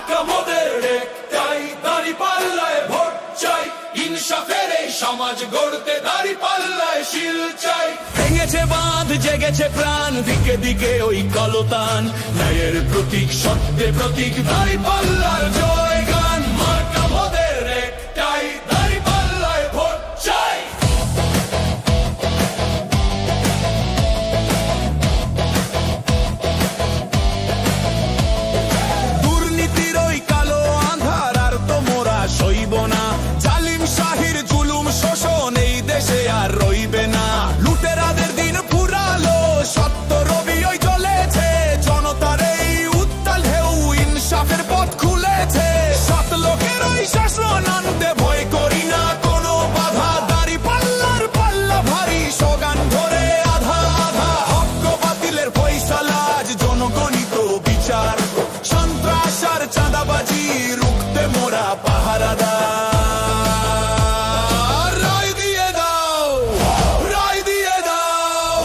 মার্কা মোদের একটাই, দাঁড়িপাল্লায় ভোট চাই। ইনসাফের এই সমাজ গড়তে দাঁড়িপাল্লায় শিল চাই। ভেঙেছে বাঁধ, জেগেছে প্রাণ, দিকে দিকে ওই কলতান। ন্যায়ের প্রতীক, সত্যের প্রতীক, দাঁড়িপাল্লার জয়গান। মার্কা মোদের একটাই, দাঁড়িপাল্লায় ভোট চাই। দুর্নীতির ওই কালো আঁধার আর তো মোরা সইব না। জালিম শাহির জুলুম শোষণ এই দেশে আর রইবে না। লুটেরাদের দিন ফুরালো, সত্য রবি ওই জ্বলেছে। জনতার এই উত্তাল ঢেউ ইনসাফের পথ খুলেছে। সৎ লোকের ওই শাসন আনতে ভয় করি না কোনো বাধা। দাঁড়িপাল্লার পাল্লা ভারী, সোগান ধরে আধা আধা। হক বাতিলের ফয়সালা আজ জনগণিত বিচার। সন্ত্রাস আর চাঁদাবাজি রুখতে মোরা পাহারাদার। রায় দিয়ে দাও, রায় দিয়ে দাও।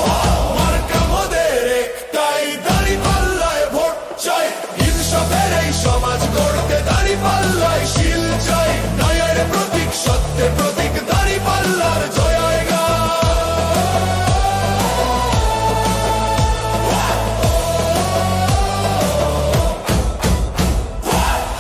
মার্কা মোদের একটাই, দাঁড়িপাল্লায় ভোট চাই। ইনসাফের এই সমাজ গড়তে দাঁড়িপাল্লায় শিল চাই। ন্যায়ের প্রতীক, সত্যের প্রতীক, দাঁড়িপাল্লার জয়গান।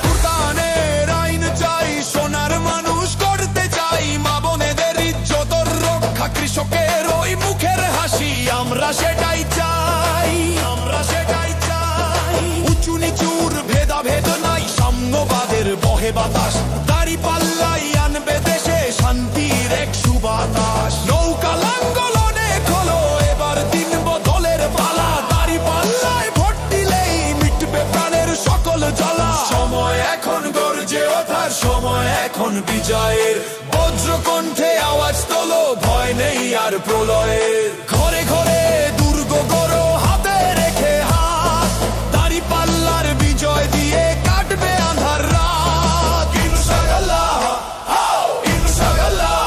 কুরবানের আইন চাই, সোনার মানুষ করতে চাই। মা বোনেদের ইজ্জতর রক্ষা, কৃষকের ওই মুখের হাসি। আমরা সেটাই চাই, আমরা সেটাই চাই। উঁচু নিচুর ভেদাভেদ নাই, সাম্যবাদের বহে বাতাস। দাঁড়িপাল্লাই আনবে দেশে শান্তির এক সুবাতাস। নৌকা লাঙ্গলনে খোলো, এবার দিন বদলের পালা। দাঁড়িপাল্লায় ভোট দিলেই মিটবে প্রাণের সকল জ্বালা। সময় এখন গর্জে ওঠার, সময় এখন বিজয়ের। বজ্রকণ্ঠে আওয়াজ তোলো, ভয় নেই আর প্রলয়ের। ঘরে ঘরে দুর্গ গড়ো, হাতে রেখে হাত। দাঁড়িপাল্লার বিজয় দিয়ে কাটবে আঁধার রাত। ইনশাআল্লাহ, ইনশাআল্লাহ।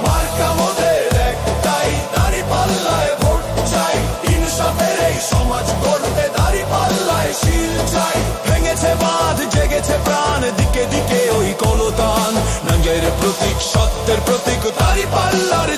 মার্কা মোদের একটাই, দাঁড়িপাল্লায় ভোট চাই। ইনসাফের এই সমাজ গড়তে দাঁড়িপাল্লায় শিল চাই। ভেঙেছে বাঁধ, জেগেছে প্রাণ, দিকে দিকে ওই কলতান। ন্যায়ের প্রতীক, সত্যের প্রতীক, দাঁড়িপাল্লার